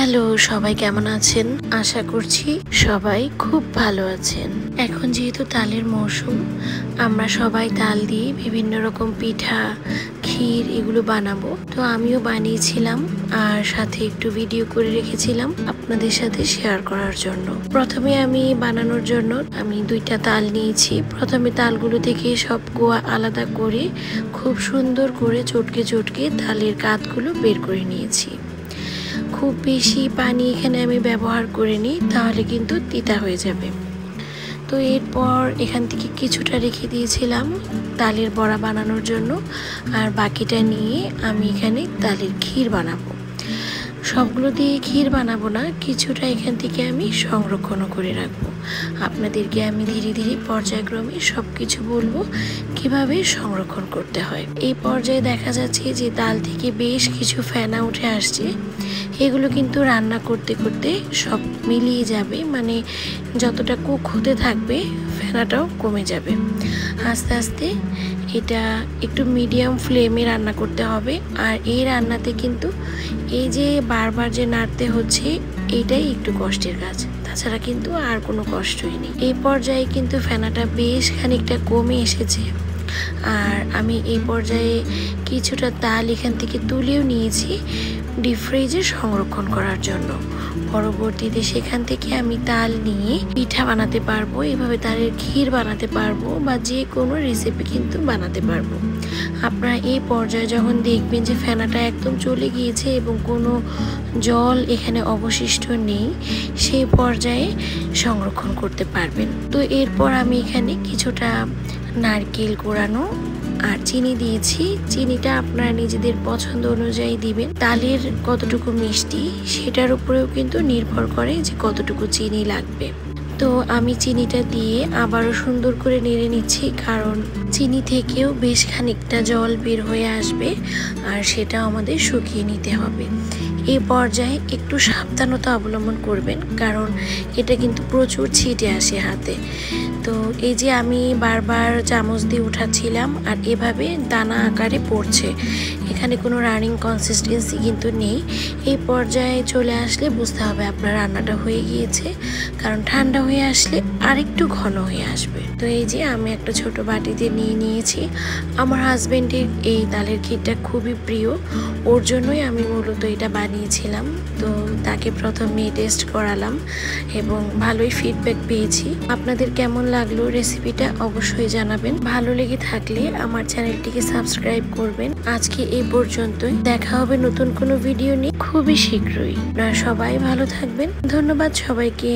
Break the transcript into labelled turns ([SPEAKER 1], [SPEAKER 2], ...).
[SPEAKER 1] Hello, সবাই কেমন আছেন? আশা করছি সবাই খুব ভালো আছেন। এখন যেহেতু তালের মৌসুম, আমরা সবাই তাল দিয়ে বিভিন্ন রকম পিঠা, ক্ষীর এগুলো বানাবো। তো আমিও বানিয়েছিলাম আর সাথে একটু ভিডিও করে রেখেছিলাম আপনাদের সাথে শেয়ার করার জন্য। প্রথমে আমি বানানোর জন্য দুইটা তাল নিয়েছি। প্রথমে তালগুলো থেকে সব কোয়া আলাদা করে খুব সুন্দর করে চটকে চটকে তালের কাতগুলো বের করে নিয়েছি। খুব বেশি পানি এখানে আমি ব্যবহার করিনি, তাহলে কিন্তু তিতা হয়ে যাবে। তো এরপর এখান থেকে কিছুটা রেখে দিয়েছিলাম তালের বড়া বানানোর জন্য, আর বাকিটা নিয়ে আমি এখানে তালের ক্ষীর বানাবো। সবগুলো দিয়ে ক্ষীর বানাবো না, কিছুটা এখান থেকে আমি সংরক্ষণও করে রাখবো। আপনাদেরকে আমি ধীরে ধীরে পর্যায়ক্রমে সব কিছু বলবো কিভাবে সংরক্ষণ করতে হয়। এই পর্যায়ে দেখা যাচ্ছে যে তাল থেকে বেশ কিছু ফেনা উঠে আসছে। এগুলো কিন্তু রান্না করতে করতে সব মিলিয়ে যাবে, মানে যতটা কুক হতে থাকবে ফেনাটাও কমে যাবে। আস্তে আস্তে এটা একটু মিডিয়াম ফ্লেমে রান্না করতে হবে। আর এই রান্নাতে কিন্তু এই যে বারবার যে নাড়তে হচ্ছে, এটাই একটু কষ্টের কাজ, তাছাড়া কিন্তু আর কোনো কষ্টই নেই। এই পর্যায়ে কিন্তু ফেনাটা বেশ খানিকটা কমে এসেছে। আর আমি এই পর্যায়ে কিছুটা তাল এখান থেকে তুলেও নিয়েছি ডিপ ফ্রিজে সংরক্ষণ করার জন্য। পরবর্তীতে সেখান থেকে আমি তাল নিয়ে পিঠা বানাতে পারবো, এভাবে তালের ক্ষীর বানাতে পারবো, বা যে কোনো রেসিপি কিন্তু বানাতে পারবো। আপনারা এই পর্যায়ে যখন দেখবেন যে ফেনাটা একদম চলে গিয়েছে এবং কোনো জল এখানে অবশিষ্ট নেই, সেই পর্যায়ে সংরক্ষণ করতে পারবেন। তো এরপর আমি এখানে কিছুটা নারকেল কোড়ানো আর চিনি দিয়েছি। চিনিটা আপনারা নিজেদের পছন্দ অনুযায়ী দিবেন। তালের কতটুকু মিষ্টি সেটার উপরেও কিন্তু নির্ভর করে যে কতটুকু চিনি লাগবে। তো আমি চিনিটা দিয়ে আবারও সুন্দর করে নেড়ে নিচ্ছি, কারণ চিনি থেকেও বেশ খানিকটা জল বের হয়ে আসবে আর সেটা আমাদের শুকিয়ে নিতে হবে। এই পর্যায়ে একটু সাবধানতা অবলম্বন করবেন, কারণ এটা কিন্তু প্রচুর ছিটে আসে হাতে। তো এই যে আমি বারবার চামচ দিয়ে উঠাচ্ছিলাম আর এভাবে দানা আকারে পড়ছে, এখানে কোনো রানিং কনসিস্টেন্সি কিন্তু নেই। এই পর্যায়ে চলে আসলে বুঝতে হবে আপনার রান্নাটা হয়ে গিয়েছে, কারণ ঠান্ডা হয়ে আসলে আরেকটু ঘন হয়ে আসবে। তো এই যে আমি একটা ছোট বাটিতে নিয়ে নিয়েছি। আমার হাজবেন্ডের এই তালের ক্ষীরটা খুবই প্রিয়, ওর জন্যই আমি মূলত এটা বানিয়েছিলাম। তো তাকে প্রথমে টেস্ট করালাম এবং ভালোই ফিডব্যাক পেয়েছি। আপনাদের কেমন লাগলো রেসিপিটা অবশ্যই জানাবেন। ভালো লেগে থাকলে আমার চ্যানেলটিকে সাবস্ক্রাইব করবেন। আজকে এই পর্যন্তই, দেখা হবে নতুন কোনো ভিডিও নিয়ে খুবই শীঘ্রই। আপনারা সবাই ভালো থাকবেন। ধন্যবাদ সবাইকে।